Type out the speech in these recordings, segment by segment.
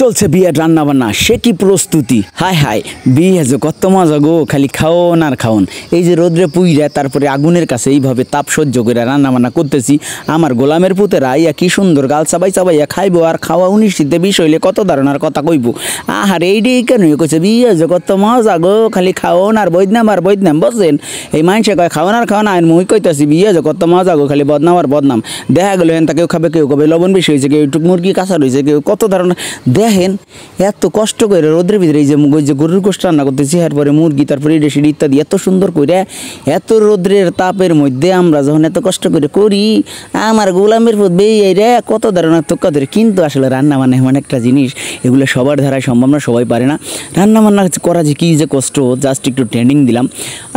চলছে বিয়ের রান্না বান্না, সে কি প্রস্তুতি! হায় হায়, বিয়ে যে কত মজা গো, খালি খাওন আর খাওন। এই যে রোদ্রে পুইরা তারপরে আগুনের কাছে এইভাবে তাপ সহ্য করে রান্না বান্না করতেছি। আমার গোলামের পুতেরা ইয়া কি সুন্দর গাল চাবাই চাবাইয়া খাইবো আর খাওয়া উনিশিতে বিষ হইলে কত ধারণার কথা কইব। আহার এইটাই কেন কইছে বিয়ে যে কত মজা গো, খালি খাওন আর বৈদনাম বসেন। এই মানুষে কয় খাওয়ান আর খাওয়ান, আর মুই কইতাছি বিয়ে যে কত মজা গো, খালি বদনাম আর বদনাম। দেখা গেল হেন তা কেউ খাবে, কেউ কবে লবণ বেশি হয়েছে, কেউ একটু মুরগি কাঁচা রয়েছে, কেউ কত ধারণা। দেখেন এত কষ্ট করে রোদ্রের ভিতরে এই যে গরুর গোশত রান্না করতেছি, এরপরে মুরগি, তারপরে এটা সেটা ইত্যাদি এত সুন্দর করে এত রোদ্রের তাপের মধ্যে আমরা যখন এত কষ্ট করে করি, আমার গোলামের পুত বেয়ে রে কত ধারণা তোকা ধরে। কিন্তু আসলে রান্না বান্না এমন একটা জিনিস, এগুলো সবার ধারায় সম্ভব না, সবাই পারে না। রান্না বান্না করা যে কী যে কষ্ট, জাস্ট একটু ট্রেনিং দিলাম।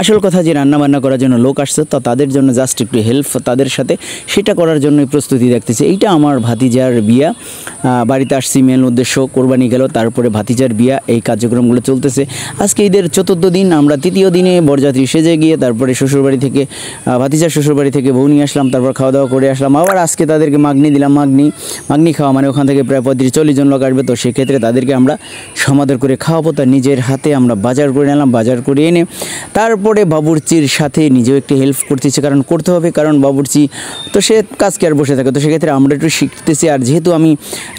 আসল কথা যে রান্না বান্না করার জন্য লোক আসছে, তো তাদের জন্য জাস্ট একটু হেল্প তাদের সাথে, সেটা করার জন্যই প্রস্তুতি দেখতেছে। এইটা আমার ভাতিজার বিয়া, বাড়িতে আসছি মেন উদ্দেশ্য, কোরবানি গেল, তারপরে ভাতিজার বিয়া, এই কার্যক্রমগুলো চলতেছে। আজকে ঈদের চতুর্থ দিন, আমরা তৃতীয় দিনে বরযাত্রী সেজে গিয়ে তারপরে শ্বশুরবাড়ি থেকে ভাতিজার শ্বশুরবাড়ি থেকে বউ নিয়ে আসলাম, তারপর খাওয়া দাওয়া করে আসলাম। আবার আজকে তাদেরকে মাগনি দিলাম। মাগনি খাওয়া মানে ওখান থেকে প্রায় 35-40 জন লোক আসবে, তো সেক্ষেত্রে তাদেরকে আমরা সমাদর করে খাওয়াবো। তার নিজের হাতে আমরা বাজার করে নিলাম, বাজার করে এনে তারপরে বাবুর্চির সাথে নিজেও একটু হেল্প করতেছি, কারণ করতে হবে, কারণ বাবুর্চি তো সে কাজকে আর বসে থাকে, তো সেক্ষেত্রে আমরা একটু শিখতেছি। আর যেহেতু আমি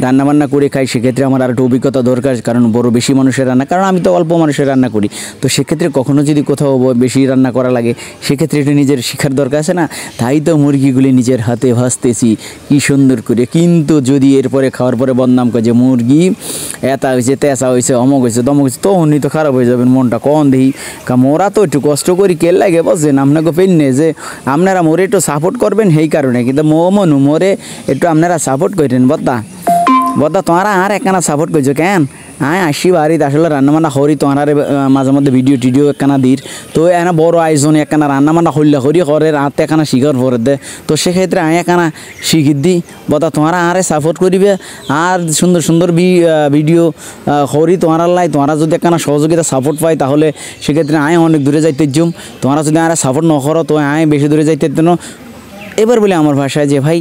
রান্নাবান্না করে খাই, সেক্ষেত্রে আমার আর একটু অভিজ্ঞতা দরকার, কারণ বড় বেশি মানুষের রান্না, কারণ আমি তো অল্প মানুষের রান্না করি। তো সেক্ষেত্রে কখনো যদি কোথাও বেশি রান্না করা লাগে, সেক্ষেত্রে এটা নিজের শিখার দরকার আছে না। তাই তো মুরগিগুলি নিজের হাতে ভাজতেছি কি সুন্দর করে। কিন্তু যদি এরপরে খাওয়ার পরে বদনাম করে যে মুরগি এতা হয়েছে, তেসা হয়েছে, অমক হয়েছে, দমক হয়েছে, তখনই তো খারাপ হয়ে যাবেন মনটা। কন দেখি মোরা তো একটু কষ্ট করি, কে লাগে বসেন আপনাকে পেননে যে আপনারা মোরে একটু সাপোর্ট করবেন, সেই কারণে। কিন্তু মনু মোরে একটু আপনারা সাপোর্ট করেন বদ্দা তোমরা আর একখানা সাপোর্ট করছো কেন? হ্যাঁ আসি বাড়িতে আসলে রান্নাবান্না করি, তোমার মাঝে মধ্যে ভিডিও একখানা দির, তো এনা বড় আয়োজনে একখানা রান্নাবান্না করি করে রাতে একখানা শিখার পরে দে। তো সেক্ষেত্রে আমি একখানা শিখির দিই, বদা তোমরা আরে সাপোর্ট করিবে আর সুন্দর সুন্দর ভিডিও করি তোমার লাই। তোমরা যদি একখানা সহযোগিতা সাপোর্ট পাই, তাহলে সেক্ষেত্রে আমি অনেক দূরে যাইতে যাম। তোমরা যদি আর সাপোর্ট না করো, তো আমি বেশি দূরে যাইতে না। এবার বলে আমার ভাষায় যে ভাই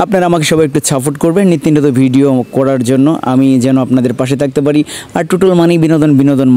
আপনারা আমাকে সবাই একটু সাপোর্ট করবেন নিত্য ভিডিও করার জন্য, আমি যেন আপনাদের পাশে থাকতে পারি। আর টোটাল মানি বিনোদন